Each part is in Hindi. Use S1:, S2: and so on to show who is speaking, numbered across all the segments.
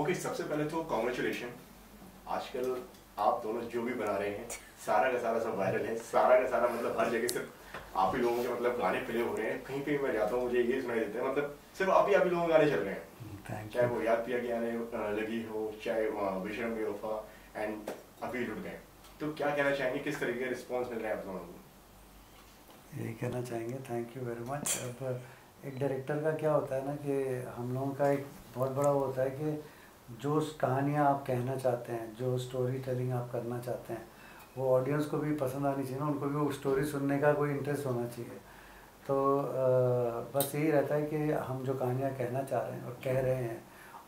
S1: ओके, सबसे पहले तो कॉन्ग्रेचुलेशन। आजकल आप दोनों जो भी बना रहे हैं सारा का सारा सब वायरल है, सारा का सारा मतलब हर जगह सिर्फ आप ही लोगों के मतलब गाने प्ले हो रहे हैं। कहीं पे मैं जाता हूँ मुझे ये सुनाई देते हैं, मतलब सिर्फ आप ही लोगों के गाने चल रहे हैं। चाहे वो याद पिया के आने लगी हो, चाहे बेशरम बेवफा एंड अभी लुट गए। तो क्या कहना चाहेंगे, किस तरीके के रिस्पॉन्स मिल रहे हैं आप दोनों को?
S2: यही कहना चाहेंगे, थैंक यू वेरी मच। अब एक डायरेक्टर का क्या होता है ना कि हम लोगों का एक बहुत बड़ा वो होता है कि जो कहानियाँ आप कहना चाहते हैं, जो स्टोरी टेलिंग आप करना चाहते हैं, वो ऑडियंस को भी पसंद आनी चाहिए ना, उनको भी वो स्टोरी सुनने का कोई इंटरेस्ट होना चाहिए। तो बस यही रहता है कि हम जो कहानियाँ कहना चाह रहे हैं और कह रहे हैं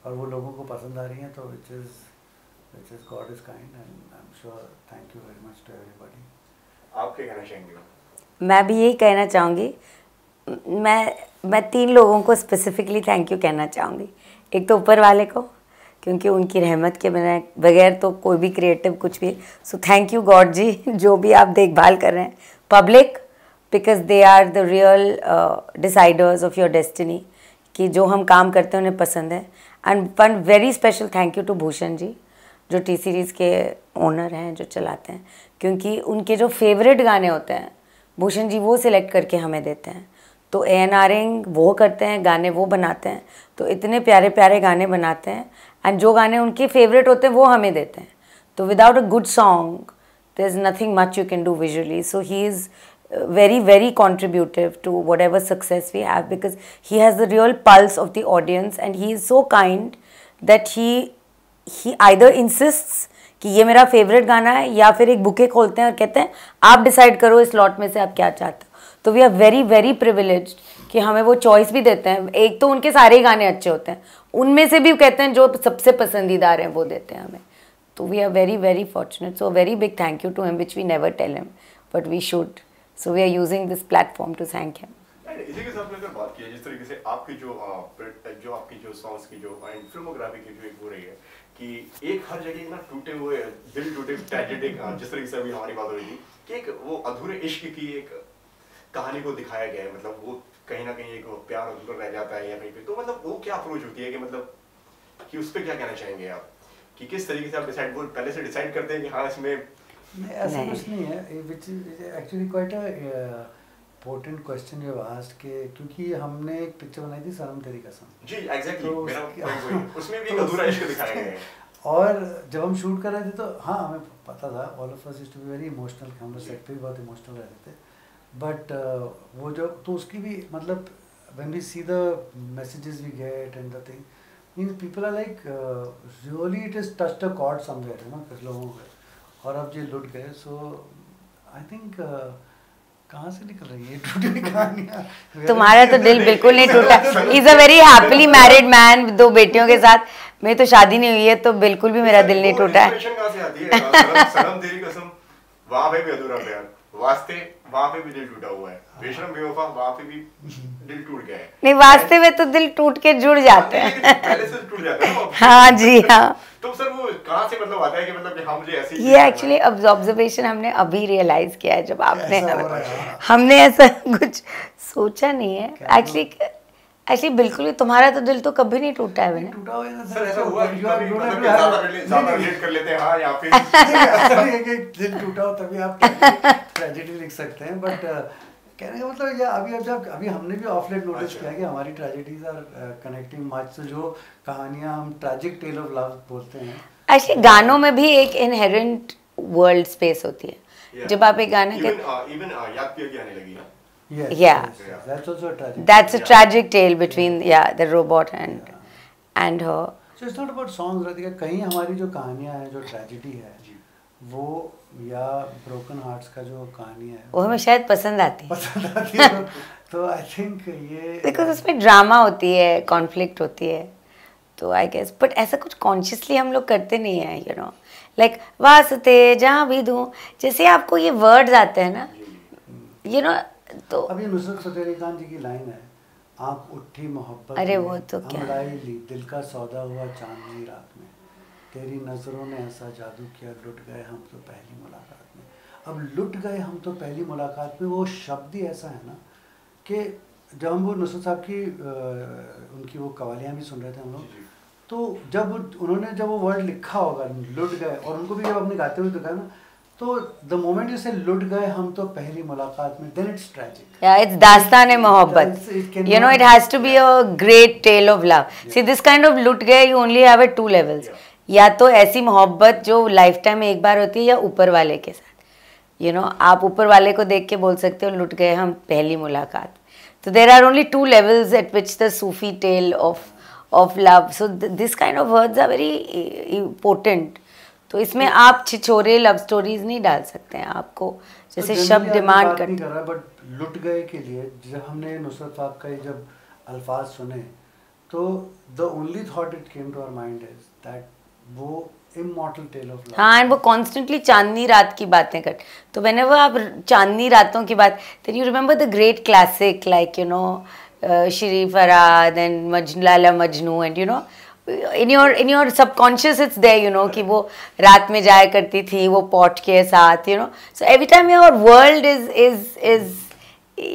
S2: और वो लोगों को पसंद आ रही हैं, तो which is God is kind and I am sure. Thank you very much to everybody.
S1: आप क्या कहना चाहेंगे?
S3: मैं भी यही कहना चाहूँगी। मैं 3 लोगों को स्पेसिफिकली थैंक यू कहना चाहूँगी। एक तो ऊपर वाले को, क्योंकि उनकी रहमत के बगैर तो कोई भी क्रिएटिव कुछ भी। So thank you God ji, जो भी आप देखभाल कर रहे हैं। Public, because they are the real deciders of your destiny, कि जो हम काम करते हैं उन्हें पसंद है। And one very special thank you to Bhushan ji, जो टी सीरीज़ के ओनर हैं, जो चलाते हैं, क्योंकि उनके जो फेवरेट गाने होते हैं भूषण जी वो सिलेक्ट करके हमें देते हैं। तो ANRing वो करते हैं, गाने वो बनाते हैं, तो इतने प्यारे प्यारे गाने बनाते हैं। एंड जो गाने उनके फेवरेट होते हैं वो हमें देते हैं। तो without a good song there is nothing much you can do visually. So he is very very contributive to whatever success we have, because he has the real pulse of the audience and he is so kind that he either insists कि ये मेरा फेवरेट गाना है, या फिर एक बुके खोलते हैं और कहते हैं आप डिसाइड करो इस लॉट में से आप क्या चाहते हो। तो we are very very privileged कि हमें वो चॉइस भी देते हैं। एक तो उनके सारे गाने अच्छे होते हैं, उनमें से भी कहते हैं जो सबसे पसंदीदार हैं वो देते हैं हमें। तो we are very very fortunate. So very big thank you to him, which we never tell him but we should. So we are using this platform to thank him.
S1: इसी के साथ में अगर बात की जिस तरीके से आपकी जो आपकी जो सॉन्ग्स की जो फिल्मोग्राफी की जो एक हो रही है कि एक हर जगह ना टूटे हुए दिल, टूटे ट्रेजेडिक, जिस तरीके से अभी हमारी बात हो रही थी कि एक वो अधूरे इश्क की एक कहानी को दिखाया गया है। मतलब वो कहीं ना कहीं एक प्यार अधूरा रह जाता है या कहीं पे, तो मतलब वो क्या अप्रोच होती है कि मतलब कि उस पर क्या कहना चाहेंगे आप कि किस तरीके से आप डिसाइड, वो पहले से डिसाइड करते हैं कि हाँ इसमें
S2: ऐसा कुछ नहीं है, which is actually quite a important question you have asked के, क्योंकि हमने एक पिक्चर बनाई थी सनम तेरी कसम।
S1: जी एग्जैक्टली, मेरा पॉइंट वही, उसमें भी एक अधूरा इश्क दिखाया गया है।
S2: और जब हम शूट कर रहे थे तो हाँ हमें पता था, all of us used to be very emotional, हम लोग सेट पे भी बहुत इमोशनल रहते थे। बट वो जो तो उसकी भी मतलब when we see the messages we get and the thing means people are like really it is touched a chord somewhere, you know, कुछ लोगों के। और अब ये लुट गए। सो आई थिंक कहाँ से निकल रही है टूटी कहानियाँ?
S3: तुम्हारा तो दिल बिल्कुल नहीं टूटा। He is a very happily married man, 2 बेटियों के साथ। मेरी तो शादी नहीं हुई है, तो बिल्कुल भी मेरा दिल नहीं टूटा है।
S1: सनम तेरी कसम वहाँ पे भी अधूरा प्यार, वास्ते वहाँ पे भी दिल टूटा हुआ है, बेशरम बेवफा वहाँ पे भी दिल टूट गया है।
S3: नहीं, वास्ते में तो दिल टूट के जुड़ जाते हैं।
S1: पहले से टूट जाता है।
S3: हाँ जी हाँ।
S1: तो सर वो कहाँ से मतलब आता है कि मतलब हाँ मुझे ऐसी,
S3: ये एक्चुअली ऑब्जर्वेशन हमने अभी रियलाइज किया है, जब आपने हमने ऐसा कुछ सोचा नहीं है एक्चुअली बिल्कुल भी। तुम्हारा तो दिल तो कभी नहीं टूटा है मैंने।
S2: टूटा हुआ है
S1: सर ऐसा हुआ कि कभी मतलब ज्यादा रिलेट कर लेते हैं हाँ, या फिर
S2: ऐसा नहीं है कि दिल टूटा हो तभी आप ट्रेजेडी लिख सकते हैं। बट कहने का मतलब ये अभी हमने भी ऑफ लेट नोटिस किया कि हमारी ट्रेजेडीज आर कनेक्टिंग मच। तो जो कहानियाँ हम ट्रैजिक टेल ऑफ लव बोलते हैं,
S3: एक्चुअली गानों में भी एक इनहेरेंट वर्ल्ड स्पेस होती है। जब आप एक गाने के
S1: इवन याद पिया के आने लगी है।
S3: Yeah.
S2: That's also a tragic.
S3: That's a tragic tale between the robot and her.
S2: So it's not about songs, Radhika. कहीं हमारी जो कहानियाँ हैं, जो ट्रेजेडी है वो, या ब्रोकन हार्ट्स का जो कहानी है
S3: वो हमें शायद पसंद आती
S2: है। तो आई थिंक ये
S3: बिकॉज उसमें ड्रामा होती है, कॉन्फ्लिक्ट होती है, तो आई गेस। बट ऐसा कुछ कॉन्शियसली हम लोग करते नहीं है, यू नो, लाइक वास्ते जहाँ भी दूँ, जैसे आपको ये वर्ड्स आते हैं ना, यू नो। तो
S2: अभी नुसरत फतेह अली खान जी की लाइन है, आँख उठी मोहब्बत,
S3: अरे वो तो क्या
S2: अमड़ाई ली दिल का सौदा हुआ चांदनी रात में, तेरी नज़रों ने ऐसा जादू किया, लुट गए हम तो पहली मुलाकात में। अब लुट गए हम तो पहली मुलाकात में, वो शब्द ही ऐसा है ना कि जब हम वो नुसरत साहब की उनकी वो कवालियाँ भी सुन रहे थे हम लोग, तो जब वो वर्ड लिखा होगा लुट गए, और उनको भी जब अपने गाते हुए दिखा ना, तो द मोमेंट यू से लुट गए हम तो पहली मुलाकात में, then it's tragic.
S3: Yeah, it's दास्तान-ए-मोहब्बत. You know, it has to be a great tale of love. See, this kind of लुट गए you only have at 2 levels. या तो ऐसी मोहब्बत जो लाइफ टाइम में एक बार होती है, या ऊपर वाले के साथ. You know, आप ऊपर वाले को देख के बोल सकते हो लुट गए हम पहली मुलाकात. So there are only 2 levels at which the Sufi tale of love. So this kind of words are very potent. तो इसमें आप छिछोरे लव स्टोरीज नहीं डाल सकते हैं. आपको जैसे शब्द डिमांड कर
S2: रहा है. बट लुट गए के लिए जब हमने नुसरत साहब का जब अल्फाज सुने, तो the only thought it came to our mind is that वो इमॉर्टल टेल ऑफ लव.
S3: हाँ, एंड वो कॉन्स्टेंटली चांदनी रात की बातें कर. तो व्हेनेवर आप चांदनी रातों की बात, then you remember the great classic like you know Shri Farhad and Laila Majnu, and you know in your subconscious it's there, you know, कि वो रात में जाया करती थी वो पॉट के साथ, you know. So every time your world is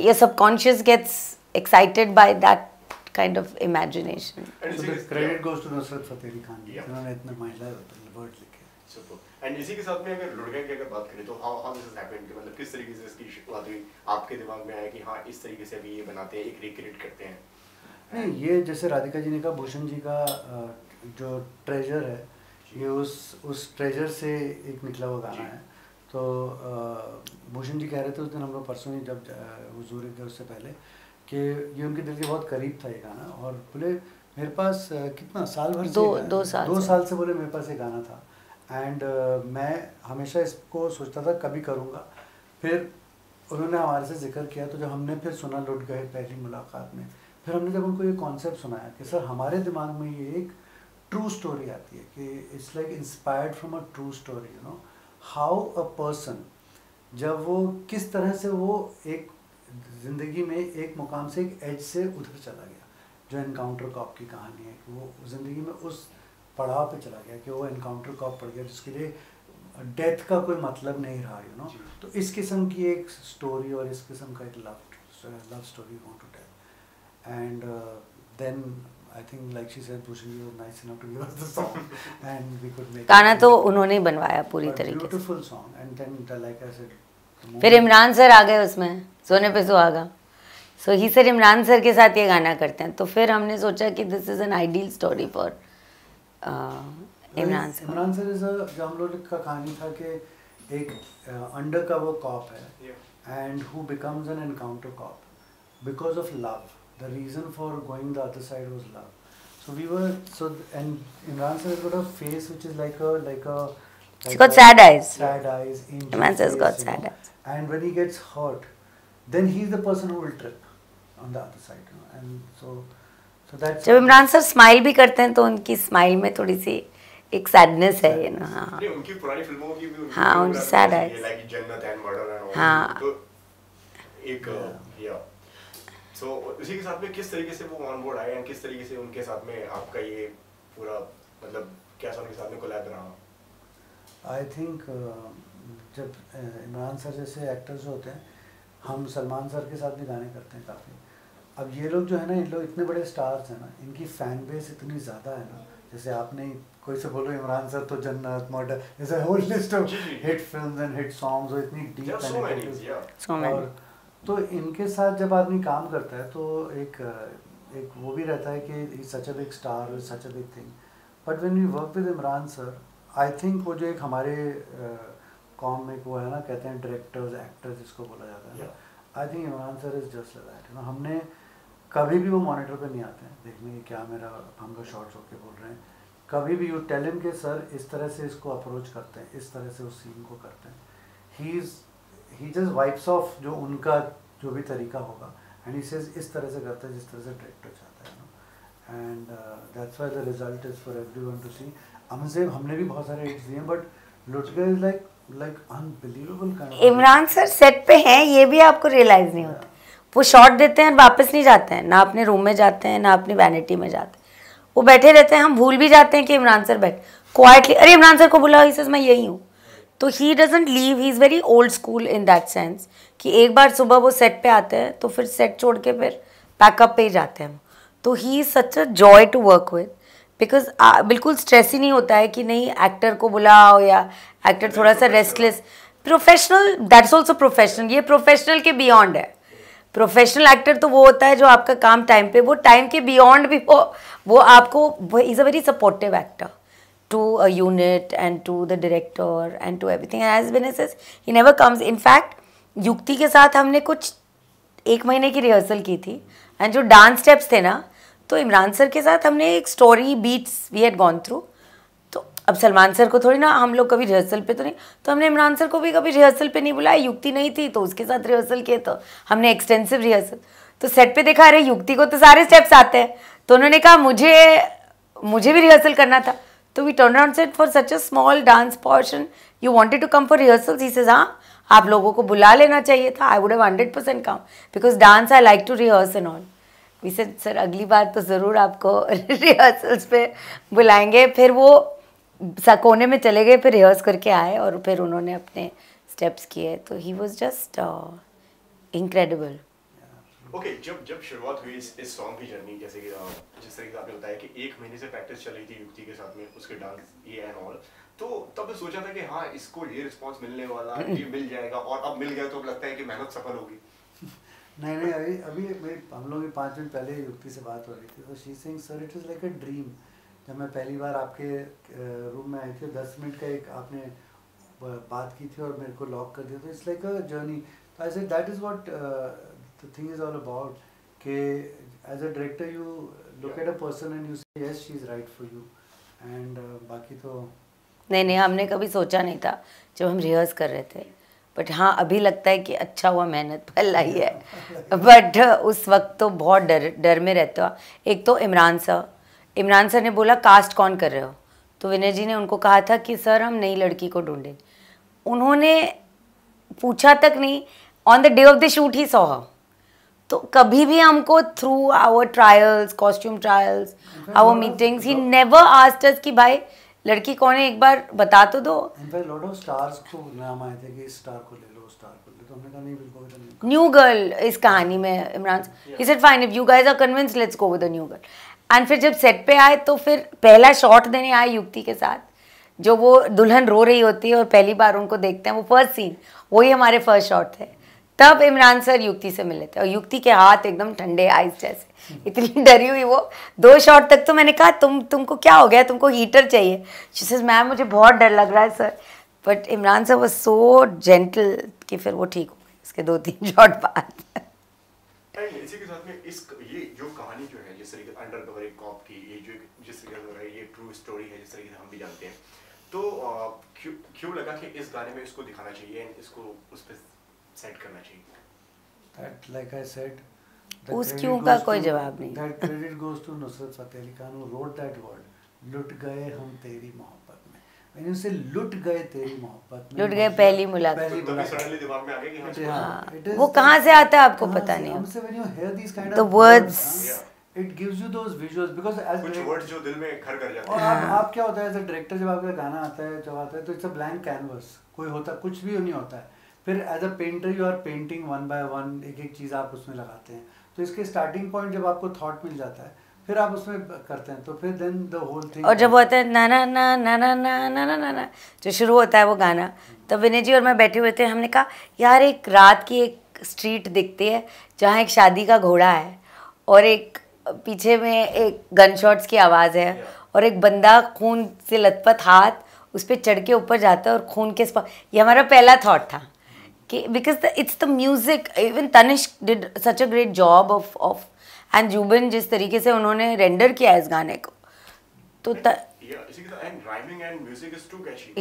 S3: your subconscious gets excited by that kind of imagination.
S2: So the credit goes to Nusrat Fateh Ali Khan, जिन्होंने इतने महिला वर्ड लिखे.
S1: Super. And इसी के साथ में अगर लुट गए की अगर बात करें तो how this has happened, मतलब किस तरीके से इसकी शुरुआत हुई, आपके दिमाग में आया कि हाँ इस तरीके से अभी ये बनाते हैं, एक रिक्रिएट करते हैं.
S2: नहीं, ये जैसे राधिका जी ने कहा, भूषण जी का जो ट्रेजर है, ये उस ट्रेजर से एक निकला हुआ गाना है. तो भूषण जी कह रहे थे उस दिन, हम लोग परसों ही जब हुजूर गए उससे पहले, कि ये उनके दिल के बहुत करीब था ये गाना. और बोले मेरे पास कितना साल भर से, 2 साल से बोले मेरे पास ये गाना था. एंड मैं हमेशा इसको सोचता था कभी करूँगा. फिर उन्होंने हमारे से जिक्र किया, तो जब हमने फिर सुना लुट गए पहली मुलाकात में, फिर हमने जब उनको ये कॉन्सेप्ट सुनाया कि सर हमारे दिमाग में ये एक ट्रू स्टोरी आती है कि it's like inspired from a true story, you know, how a person जब वो किस तरह से वो एक ज़िंदगी में एक मुकाम से एक एज से उधर चला गया, जो एनकाउंटर कॉप की कहानी है कि वो ज़िंदगी में उस पड़ाव पे चला गया कि वो एनकाउंटर कॉप पड़ गया जिसके लिए डेथ का कोई मतलब नहीं रहा, यू नो. तो इस किस्म की एक स्टोरी और इस किस्म का एक love story want to tell. And then I think, like she said, Bhushan was nice enough to give us the song, and we could make.
S3: गाना तो उन्होंने ही बनवाया पूरी तरीके से.
S2: Beautiful song, and then like I said.
S3: फिर इमरान सर आ गए उसमें, सोने पे सुहागा. So he said Imran sir के साथ ये गाना करते हैं. तो फिर हमने सोचा कि this is an ideal story for Imran sir.
S2: Imran sir जो हम लोग का कहानी था कि एक undercover cop है, and who becomes an encounter cop because of love. The reason for going the other side was love. So and Imran sir has got a face which is like
S3: He's got sad eyes.
S2: Sad eyes.
S3: Imran sir's got sad eyes.
S2: And when he gets hurt, then he's the person who will trip on the other side. You know? And so that's.
S3: जब इमरान सर स्माइल भी करते हैं तो उनकी स्माइल में थोड़ी सी एक सैडनेस है, you know. हाँ.
S1: नहीं, उनकी पुरानी फिल्मों की भी.
S3: हाँ, उनकी sad eyes.
S1: Like जन्नत and murder and all.
S3: हाँ.
S1: तो एक So, उसी के साथ में किस तरीके से वो ऑन बोर्ड आए और किस तरीके से उनके साथ में आपका ये पूरा मतलब कैसा उनके साथ में कोलैब रहा?
S2: I think जब इमरान सर जैसे एक्टर्स होते हैं, हम सलमान सर के साथ भी गाने करते हैं काफ़ी. अब ये लोग जो है ना, इन लोग इतने बड़े स्टार्स हैं ना, इनकी फैन बेस इतनी ज़्यादा है ना. जैसे आपने कोई से बोलो इमरान सर तो जन्नत, मर्डर, जैसे whole list of hit films and hit songs और इतनी डीप पेनिट्रेटिव. और तो इनके साथ जब आदमी काम करता है तो एक वो भी रहता है कि such a big star, such a big thing. But when we work with Imran sir, I think वो जो एक हमारे कॉम में वो है ना, कहते हैं डायरेक्टर्स एक्टर्स जिसको बोला जाता है, I think Imran sir is just like that. You know, हमने कभी भी वो मॉनिटर पे नहीं आते हैं देखने कि क्या मेरा हमको शॉर्ट्स होके बोल रहे हैं. कभी भी यू टेल हिम के सर इस तरह से इसको अप्रोच करते हैं, इस तरह से उस सीन को करते हैं. ही जस्ट वाइप्स ऑफ जो उनका जो भी तरीका होगा, एंड ही सेज इस तरह से करता है जिस तरह से डायरेक्टर चाहता है, no. And that's why the result is for everyone to see. हमने भी बहुत सारे हिट्स दिए, but Lut Gaye is like unbelievable kind of.
S3: Imran sir set पे हैं, ये भी आपको रियलाइज नहीं होता. वो शॉट देते हैं, वापस नहीं जाते हैं, ना अपने रूम में जाते हैं ना अपनी वैनिटी में जाते हैं. वो बैठे रहते हैं, हम भूल भी जाते हैं कि इमरान सर बैठ क्वाइटली, अरे इमरान सर को बुलाओ, ही मैं यही हूँ. तो he doesn't leave, he is very old school in that sense कि एक बार सुबह वो सेट पे आते हैं तो फिर सेट छोड़ के फिर पैकअप पे ही जाते हैं. तो he is such a joy to work with. Because बिल्कुल स्ट्रेस ही नहीं होता है कि नहीं एक्टर को बुलाओ या एक्टर थोड़ा सा restless. Professional, that's also professional. ये प्रोफेशनल के बियॉन्ड है. प्रोफेशनल एक्टर तो वो होता है जो आपका काम टाइम पे, वो टाइम के बियॉन्ड भी वो आपको is a very supportive actor to a unit and to the director and to everything. And as Vinay says, he never comes. In fact, युक्ति के साथ हमने कुछ 1 महीने की रिहर्सल की थी एंड जो डांस स्टेप्स थे ना, तो इमरान सर के साथ हमने एक story beats we had gone through. तो अब सलमान सर को थोड़ी ना हम लोग कभी रिहर्सल पे तो नहीं, तो हमने इमरान सर को भी कभी रिहर्सल पे नहीं बुलाया. युक्ति नहीं थी तो उसके साथ रिहर्सल किए, तो हमने एक्सटेंसिव रिहर्सल. तो सेट पे देखा अरे युक्ति को तो सारे स्टेप्स आते हैं, तो उन्होंने कहा मुझे भी रिहर्सल करना था. तो we turn around said for such a small dance portion you wanted to come for rehearsals. He says हाँ, आप लोगों को बुला लेना चाहिए था. I would have 100% come because dance I like to rehearse and all. We said sir अगली बार तो ज़रूर आपको रिहर्सल्स पे बुलाएंगे. फिर वो कोने में चले गए, फिर रिहर्स करके आए और फिर उन्होंने अपने स्टेप्स किए. तो he was just incredible.
S1: Okay, जब शुरुआत हुई इस सॉन्ग की जर्नी, जैसे कि जिस तरीके से आपने बताया कि 1 महीने से प्रैक्टिस चल रही थी युक्ति के साथ में, उसके डांस ये एंड ऑल, तो तब सोचा था कि हाँ इसको ये रिस्पांस मिलने वाला, ये मिल जाएगा, और अब मिल गया तो अब लगता है कि मेहनत सफल होगी.
S2: नहीं, अभी हम लोग 5 मिनट पहले युक्ति से बात हो रही थी, तो she saying sir it is like a dream. जब मैं पहली बार आपके रूम में आई थी, 10 मिनट का एक आपने बात की थी और मेरे को लॉक कर दिया, तो इट्स लाइक अ जर्नी. तो I said that is what the thing is all about कि as a director you look at a person and you say yes she is right for you and बाकी तो
S3: नहीं हमने कभी सोचा नहीं था जब हम रिहर्स कर रहे थे. बट हाँ अभी लगता है कि अच्छा हुआ मेहनत फल आई है. बट उस वक्त तो बहुत डर में रहते हो. एक तो इमरान सर ने बोला कास्ट कौन कर रहे हो, तो विनय जी ने उनको कहा था कि सर हम नई लड़की को ढूंढें. उन्होंने पूछा तक नहीं, on the day of the shoot he saw her. तो कभी भी हमको through our trials, costume trials, our meetings, he never asked us कि भाई लड़की कौन है, एक बार बता तो दो.
S2: इनफैक्ट लॉट ऑफ स्टार्स को नाम आए थे कि इस स्टार को ले लो, तो हमने कहा नहीं, बिल्कुल नहीं.
S3: न्यू गर्ल इस कहानी में Imran, he said fine if you guys are convinced let's go with the new girl. And फिर जब सेट पे आए तो फिर पहला शॉट देने आए युक्ति के साथ, जो वो दुल्हन रो रही होती है और पहली बार उनको देखते हैं, वो फर्स्ट सीन वही हमारे फर्स्ट शॉट थे. तब इमरान सर युक्ति से मिले थे और युक्ति के हाथ एकदम ठंडे आइस जैसे, इतनी डरी हुई वो. 2 शॉट तक तो मैंने कहा तुमको क्या हो गया, तुमको हीटर चाहिए. शी सेज मैम मुझे बहुत डर लग रहा है sir. But Imran sir was so gentle कि फिर वो ठीक हो गए उसके 2-3 शॉट बाद.
S1: इसी के साथ में ये जो कहानी जो है, जिस तरीके अंडरकवर एक कॉप की, ये जो जिस तरीके से हो रहा है, ये ट्रू स्टोरी है जिस तरीके से हम भी जानते हैं, तो क्यों लगा कि इस गाने में इसको दिखाना चाहिए, इसको उस पर सेट करना चाहिए?
S2: That like I said,
S3: उस क्यों का कोई जवाब नहीं.
S2: That credit goes to Nusrat Fateh Ali Khan who wrote that word. लुट गए हम तेरी मोहब्बत में. When you say लुट गए तेरी मोहब्बत में,
S3: लुट गए पहली मुलाकात.
S1: तो तभी सडनली दिमाग में आ गया कि हाँ,
S3: वो कहाँ से आता है आपको पता नहीं.
S2: हमसे when you hear these kind
S3: The
S2: of
S3: words,
S2: it gives you those visuals because as
S1: कुछ वर्ड्स जो दिल में घर कर जाते
S2: और
S1: हैं.
S2: आप क्या होता है एज अ डायरेक्टर, जब आपका गाना आता है, जब आता है तो इट्स अ ब्लैंक कैनवस, कोई होता कुछ भी नहीं होता है. फिर as a painter you are painting 1 by 1, एक चीज़ आप उसमें लगाते हैं. तो इसके स्टार्टिंग पॉइंट जब आपको थॉट मिल जाता है, फिर आप उसमें करते हैं, तो फिर देन द होल थिंग.
S3: और जब होता है ना ना ना ना ना ना ना ना ना ना जो शुरू होता है वो गाना, तब विनय जी और मैं बैठे हुए थे. हमने कहा यार एक रात की एक स्ट्रीट दिखती है जहाँ एक शादी का घोड़ा है और एक पीछे में एक गन शॉट्स की आवाज़ है और एक बंदा खून से लथपथ हाथ उस पर चढ़ के ऊपर जाता है और खून के ये हमारा पहला थॉट था कि because it's the music. Even Tanishk did such a great job of and Jubin जिस तरीके से उन्होंने रेंडर किया इस गाने को, तो
S1: इसी के साथ and rhyming and music is too catchy.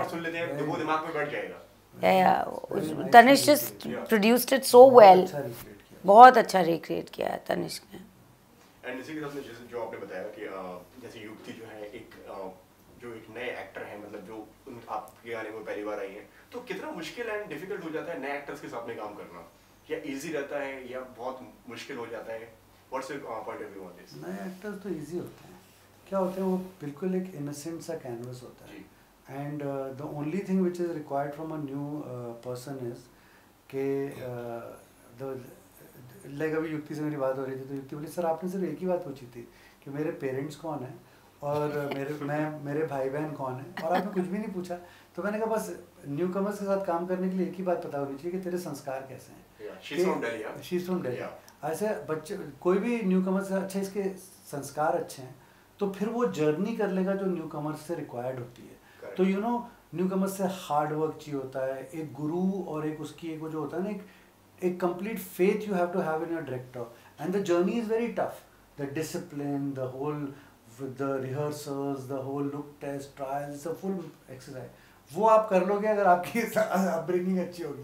S1: सुन लेते हैं तो वो दिमाग में बैठ जाएगा.
S3: Tanishk just produced it so well. बहुत अच्छा रिक्रिएट किया है तनिष्क ने.
S1: एंड इसी के साथ में जैसे जो आपने बताया कि जैसे युक्ति जो है जो एक नए एक्टर हैं, मतलब जो आपके गाने में पहली बार आई हैं, तो कितना मुश्किल एंड डिफिकल्ट हो जाता है नए एक्टर्स के साथ में काम करना, या इजी रहता है या बहुत मुश्किल हो जाता है? What's your point of view on this?
S2: नए एक्टर्स तो इजी होते हैं. क्या होते हैं, वो बिल्कुल एक इनोसेंट सा कैनवस होता है. And the only thing which is required from a new person is के लाइक अभी युक्ति से मेरी बात हो रही थी, तो युक्ति बोली सर आपने सिर्फ एक ही बात पूछी थी कि मेरे पेरेंट्स कौन है और मेरे भाई बहन कौन है, और आपने कुछ भी नहीं पूछा। तो मैंने कहा बस न्यू कमर्स के साथ काम करने के लिए एक ही बात पता होनी चाहिए कि तेरे संस्कार कैसे हैं। शीज फ्रॉम दिल्ली। ऐसे बच्चे कोई भी न्यू कमर्स अच्छा, इसके संस्कार अच्छे हैं तो फिर वो जर्नी कर लेगा जो न्यू कमर्स से रिक्वायर्ड होती है। तो यू नो न्यू कमर्स से हार्ड वर्क चाहिए होता है, एक गुरु और एक उसकी एक वो जो होता है ना, एक complete faith you have to have in your director, and the journey is very tough, the discipline, the whole with the rehearsals, the whole look test, trials, it's a full exercise. वो आप कर लोगे अगर आपकी अपब्रिंगिंग अच्छी होगी।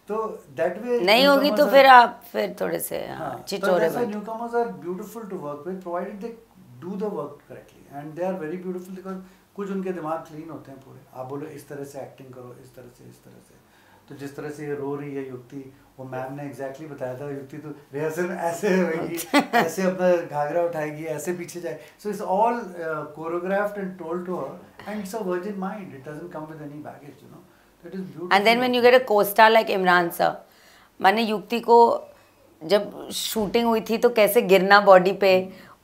S2: तो that way
S3: नहीं होगी तो फिर आप फिर थोड़े से चिचोरे
S2: बन। Newcomers are beautiful to work with provided they do the work correctly, and they are very beautiful because कुछ उनके दिमाग क्लीन होते हैं पूरे। आप बोलो इस तरह से एक्टिंग करो, इस तरह से। तो जिस तरह से ये रो रही है युक्ति, वो मैम ने एग्जैक्टली बताया था, युक्ति तो रिहर्सल में ऐसे होगी, ऐसे अपना घाघरा उठाएगी, ऐसे पीछे जाए। So it's all choreographed and told to her, and it's a virgin mind, it doesn't come with any baggage, you know. It is beautiful.
S3: And then when you get a co-star like Imran sir, मैंने युक्ति को जब शूटिंग हुई थी तो कैसे गिरना बॉडी पे,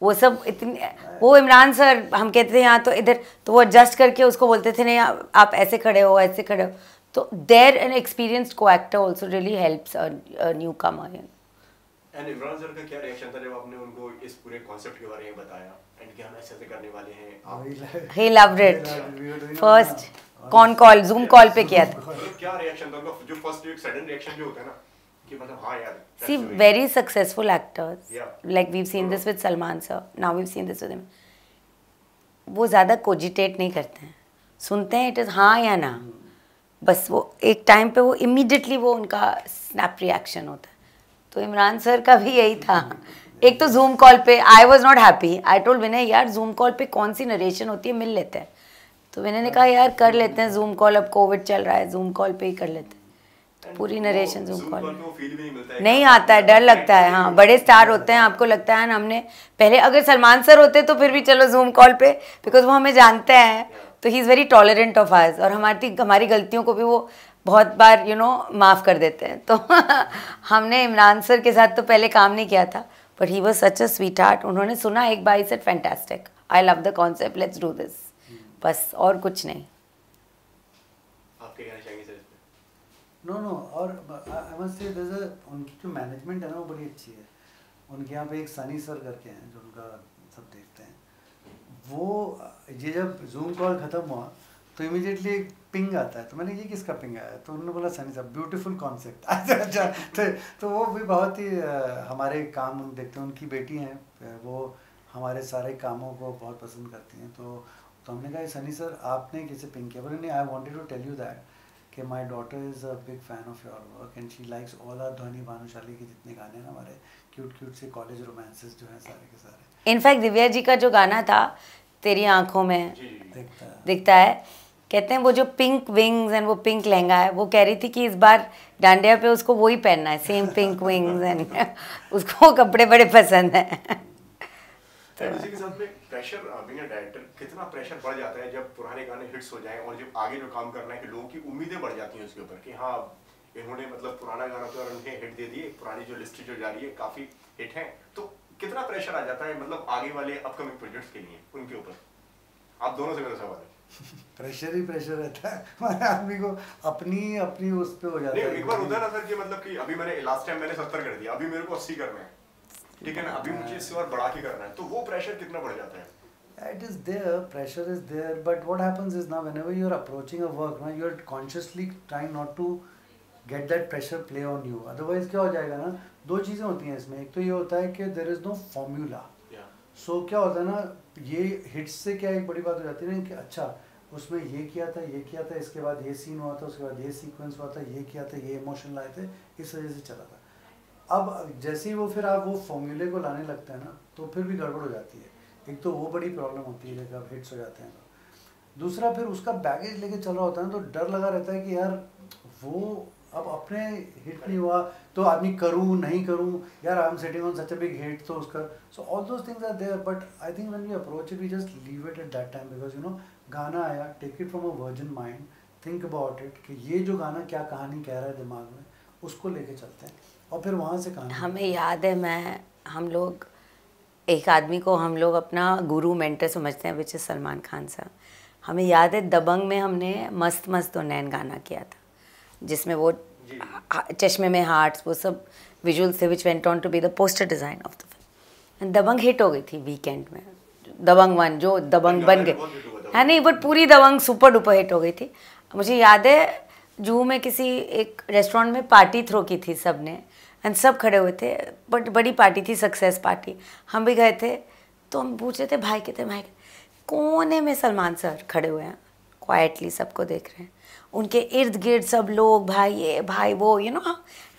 S3: वो सब इतनी, वो इमरान सर हम कहते थे यहाँ तो इधर, तो वो एडजस्ट करके उसको बोलते थे नहीं आप ऐसे खड़े हो, ऐसे खड़े हो। So there an experienced co-actor also really helps a newcomer.
S1: And Imran sir का क्या रिएक्शन था जब आपने उनको इस पूरे कॉन्सेप्ट के बारे में बताया एंड कि हम ऐसे करने वाले हैं आप?
S3: He loved it. First call Zoom call पे किया था।
S1: मतलब क्या रिएक्शन था उनका, जो फर्स्ट एक सडन रिएक्शन जो होता है ना कि मतलब हाँ यार।
S3: See very successful actors, like we've seen this with Salman sir, now we've seen this with him. वो ज़्यादा कोजिटेट नहीं करते हैं, सुनते हैं इट इज़ हाँ या ना, बस वो एक टाइम पे वो इमीडिएटली वो उनका स्नैप रिएक्शन होता है। तो इमरान सर का भी यही था। एक तो जूम कॉल पे I was not happy, I told Vinay यार जूम कॉल पे कौन सी नरेशन होती है, मिल लेते हैं। तो विनय ने कहा यार कर लेते हैं जूम कॉल, अब कोविड चल रहा है, जूम कॉल पे ही कर लेते हैं। तो पूरी नरेशन जूम कॉल नहीं आता है, डर लगता है। हाँ बड़े स्टार होते हैं, आपको लगता है ना, हमने पहले अगर सलमान सर होते तो फिर भी चलो जूम कॉल पे, बिकॉज वो हमें जानते हैं, तो he is very tolerant of us, और हमारी गलतियों को भी वो बहुत बार माफ़ कर देते हैं। तो हमने इमरान सर के साथ तो पहले काम नहीं किया था, but he was such a sweetheart. उन्होंने सुना एक बार, said fantastic, I love the concept, let's do this, बस और कुछ नहीं।
S1: आपके कहना चाहेंगे सर?
S2: नो और आई मस्ट से उनकी जो मैनेजमेंट है ना वो बड़ी अच्छी है। उनके यहाँ पे एक सनी सर करके हैं जो उनका सब देखते हैं। वो ये जब जूम कॉल ख़त्म हुआ तो इमीडिएटली एक पिंग आता है, तो मैंने ये किसका पिंग आया, तो उन्होंने बोला सनी साहब ब्यूटीफुल कॉन्सेप्ट। अच्छा तो वो भी बहुत ही हमारे काम देखते हैं। उनकी बेटी हैं, वो हमारे सारे कामों को बहुत पसंद करती हैं। तो हमने कहा सनी सर आपने कैसे पिंग किया? बोले नहीं, I wanted to tell you that कि my daughter is a big fan of your work and she likes all our Dhvani Bhanushali के जितने गाने हैं हमारे क्यूट से कॉलेज रोमांसेस जो हैं सारे के सारे।
S3: इनफैक्ट दिव्या जी का जो गाना था तेरी आंखों में दिखता है, कहते हैं वो जो पिंक विंग्स एंड वो पिंक लहंगा है, वो कह रही थी कि इस बार डांडिया पे उसको वही पहनना है, सेम पिंक विंग्स एंड उसको कपड़े बड़े पसंद हैं।
S1: इसी के साथ में प्रेशर, बीइंग अ डायरेक्टर, कितना प्रेशर बढ़ जाता है जब पुराने गाने हिट्स हो जाएं और जब आगे जो काम करना है कि लोगों की उम्मीदें बढ़ जाती हैं उसके ऊपर कि हाँ इन्होंने मतलब पुराना गाना तो उन्हें हिट दे दिए, पुरानी जो लिस्ट जो जा रही है काफी हिट है, तो कितना प्रेशर आ जाता है मतलब आगे वाले अपकमिंग प्रोजेक्ट्स के लिए उनके ऊपर? आप दोनों से मेरा सवाल है। प्रेशर
S2: ही प्रेशर रहता है हमारे आदमी को, अपनी उस पे हो जाता है।
S1: एक बार होता है ना सर कि मतलब कि अभी मैंने लास्ट टाइम मैंने 70 कर दिया, अभी मेरे को 80 करना है, ठीक है ना, अभी मुझे इससे और बढ़ा के करना है, तो वो प्रेशर कितना बढ़ जाता है?
S2: It is there, pressure is there, but what happens is now whenever you are approaching a work, now you are consciously trying not to get that pressure play on you. Otherwise क्या हो जाएगा ना, दो चीज़ें होती हैं इसमें। एक तो ये होता है कि there is no formula. So क्या होता है ना, ये हिट्स से क्या एक बड़ी बात हो जाती है ना कि अच्छा उसमें ये किया था, इसके बाद ये सीन हुआ था, उसके बाद ये सीक्वेंस हुआ था, ये किया था, ये इमोशन लाए थे, इस वजह से चला था। अब जैसे ही वो फिर आप वो फॉर्मूले को लाने लगते हैं ना, तो फिर भी गड़बड़ हो जाती है। एक तो वो बड़ी प्रॉब्लम होती है जब हिट्स हो जाते हैं तो। दूसरा फिर उसका बैगेज लेके चल रहा होता है तो डर लगा रहता है कि यार वो अब अपने हिट नहीं हुआ तो आदमी करूँ नहीं करूँ, यार I am setting on such a big hit, तो उसका so all those things are there. But I think when we approach it we just leave it at that time, because you know गाना आया, take it from a virgin mind, think about it कि ये जो गाना क्या कहानी कह रहा है दिमाग में, उसको लेके चलते हैं और फिर वहाँ से कहानी।
S3: हमें याद है हम लोग एक आदमी को हम लोग अपना गुरु मेंटर समझते हैं, विच इज़ सलमान खान साहब। हमें याद है दबंग में हमने मस्त मस्त और नैन गाना किया था, जिसमें वो चश्मे में हार्ट्स वो सब विजुअल्स थे, which went on to be the poster design of the film. Dabangg hit हो गई थी वीकेंड में, दबंग 1 जो दबंग बन गए है नहीं, बट पूरी दबंग सुपर डुपर हिट हो गई थी। मुझे याद है जूहू में किसी एक रेस्टोरेंट में पार्टी थ्रो की थी सब ने, एंड सब खड़े हुए थे, बट बड़ी पार्टी थी, सक्सेस पार्टी। हम भी गए थे, तो हम पूछ रहे थे भाई कहते भाई कोने में सलमान सर खड़े हुए हैं, क्वाइटली सबको देख रहे हैं, उनके इर्द गिर्द सब लोग भाई ये भाई वो, you know,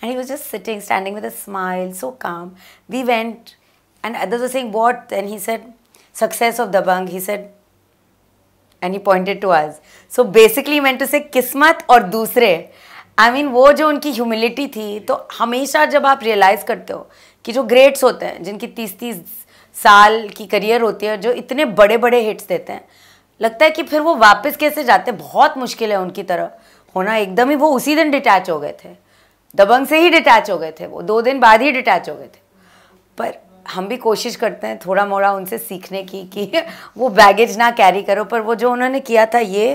S3: and he was just sitting standing with a smile, so काम। We went and others were saying what, then he said success of Dabang, he said, and he pointed to us, so basically he meant to say किस्मत और दूसरे। आई मीन वो जो उनकी ह्यूमिलिटी थी, तो हमेशा जब आप रियलाइज़ करते हो कि जो ग्रेट्स होते हैं जिनकी 30-30 साल की करियर होती है, जो इतने बड़े बड़े हिट्स देते हैं, लगता है कि फिर वो वापस कैसे जाते हैं, बहुत मुश्किल है उनकी तरह होना। एकदम ही वो उसी दिन डिटैच हो गए थे, दबंग से ही डिटैच हो गए थे, वो 2 दिन बाद ही डिटैच हो गए थे। पर हम भी कोशिश करते हैं थोड़ा मोड़ा उनसे सीखने की कि वो बैगेज ना कैरी करो, पर वो जो उन्होंने किया था ये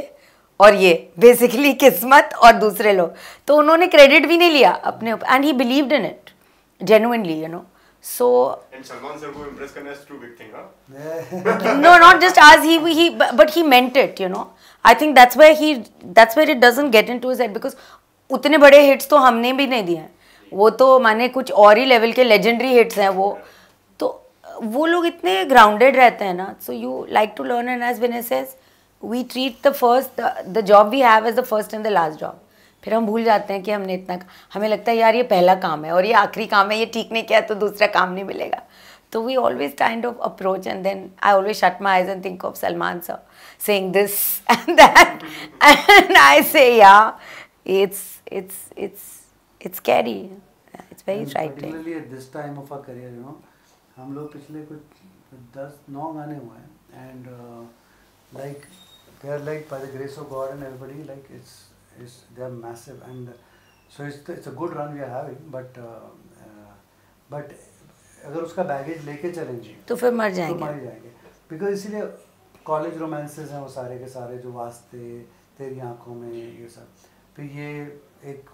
S3: और ये बेसिकली किस्मत और दूसरे लोग, तो उन्होंने क्रेडिट भी नहीं लिया अपने ऊपर, and he believed in it genuinely, you know. So
S1: and Salman sir को इम्प्रेस करना इज टू बिग थिंग, हां?
S3: no, not just as he but he meant it, you know. I think that's where it doesn't get into his head, because उतने बड़े हिट्स तो हमने भी नहीं दिए हैं, वो तो माने कुछ और ही लेवल के लेजेंडरी हिट्स हैं वो, तो वो लोग इतने ग्राउंडेड रहते हैं ना। So you like to learn, and as Vinay says we treat the job we have as the first and the last job. फिर हम भूल जाते हैं कि हमने इतना, हमें लगता है यार ये पहला काम है और ये आखिरी काम है, ये ठीक नहीं किया तो दूसरा काम नहीं मिलेगा। तो we always kind of approach, and then I always shut my eyes and think of Salman sir saying this and that, and I say yeah, it's scary, it's very frightening.
S2: Particularly at this time of our career, you know, हम लोग पिछले कुछ 10-9 गाने हुए हैं, and like they are like by the grace of God and everybody, like it's they are massive, and so it's a good run we are having, but अगर उसका बैगेज लेके चलेंगे
S3: तो फिर मर जाएंगे,
S2: बिकॉज इसीलिए कॉलेज रोमांसेस हैं वो सारे के सारे, जो वास्ते, तेरी आंखों में, ये सब, फिर ये एक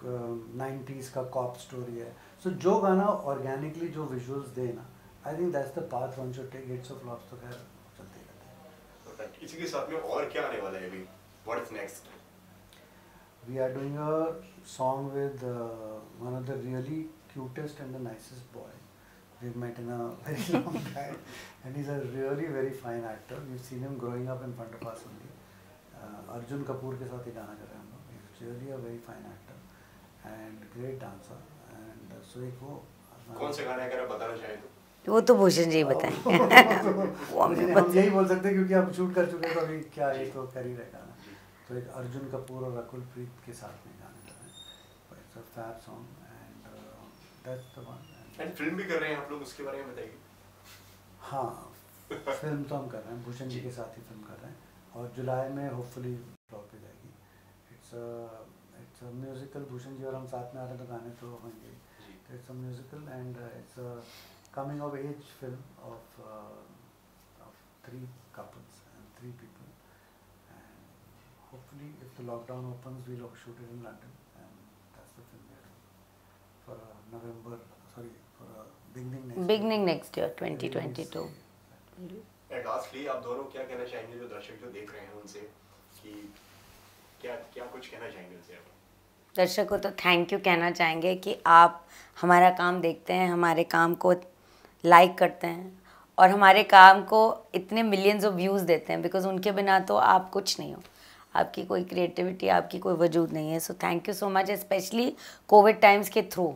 S2: 90s का कॉप स्टोरी है। सो जो गाना ऑर्गेनिकली जो विजुअल्स दे ना, I think that's the path one should take. Hits और फ्लॉप्स तो खैर चलते रहते हैं।
S1: इसी के साथ में और क्या आने वाला है अभी? What is next?
S2: We are doing a song with one of the really cutest and the nicest boy we've met in a very long time, and he's a really very fine actor. We've seen him growing up in front of us only. Arjun Kapoor के साथ ही गाना कर रहे हैं हम लोग। He's really a very fine actor and great dancer, and so एक वो
S1: कौन से गाने अगर आप बताना चाहें तो?
S3: वो तो भूषण जी बताएंगे।
S2: हम यही बोल सकते हैं क्योंकि आप शूट कर चुके हैं, तो अभी क्या ये तो कर ही रहे गाना। तो एक अर्जुन कपूर और रकुल प्रीत के साथ में गाना कर रहे हैं। It's a fab song, and that's the one.
S1: And film भी कर रहे हैं आप लोग, उसके बारे में बताइए।
S2: हाँ, फिल्म तो हम कर रहे हैं, भूषण जी के साथ ही फिल्म कर रहे हैं, और जुलाई में होपफुली फ्लॉप पे जाएगी। It's a musical, Bhushan ji और हम साथ में आ रहे हैं तो गाने तो होंगे। It's a musical and it's a coming of age film of 3 couples and 3 people, and hopefully if the lockdown opens we'll shoot it in London, and that's the film we are doing for November, sorry, for
S3: beginning next year 2022.
S1: And lastly आप दोनों क्या कहना चाहेंगे जो दर्शक जो देख रहे हैं उनसे, कि क्या कुछ कहना चाहेंगे उनसे आप?
S3: दर्शकों को तो थैंक यू कहना चाहेंगे कि आप हमारा काम देखते हैं, हमारे काम को लाइक करते हैं और हमारे काम को इतने मिलियंस ऑफ व्यूज़ देते हैं, बिकॉज उनके बिना तो आप कुछ नहीं हो, आपकी कोई क्रिएटिविटी, आपकी कोई वजूद नहीं है। सो thank you so much, specially Covid times के थ्रू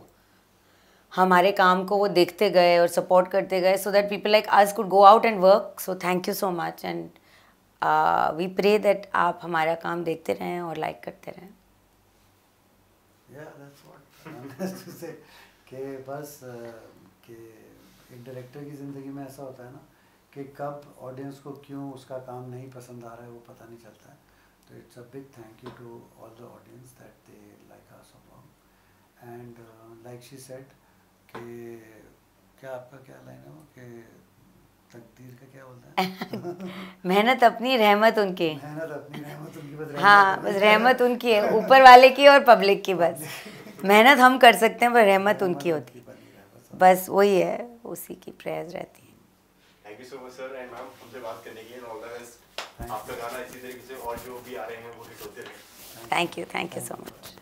S3: हमारे काम को वो देखते गए और सपोर्ट करते गए, so that people like us could go out and work. So thank you so much, and we pray that आप हमारा काम देखते रहें और लाइक करते रहें।
S2: कि बस कि एक डायरेक्टर की ज़िंदगी में ऐसा होता है ना कि कब ऑडियंस को क्यों उसका काम नहीं पसंद आ रहा है वो पता नहीं चलता है। तो it's a big thank you to all the audience that they like us so long, and like she said कि क्या आपका क्या लाइन है वो कि तकदीर का क्या बोलता है?
S3: मेहनत अपनी, रहमत उनकी।
S2: मेहनत अपनी, रहमत उनकी, बस
S3: हाँ, बस रहमत उनकी है, ऊपर वाले की और पब्लिक की। बस मेहनत हम कर सकते हैं पर रहमत उनकी होती है, बस वही है, उसी की प्रेयर्स रहती है।
S1: Thank you so much sir and ma'am हमसे बात करने के लिए, ऑल द बेस्ट। आपका गाना इसी तरीके से और जो भी आ रहे हैं वो हिट होते रहे।
S3: Thank you so much.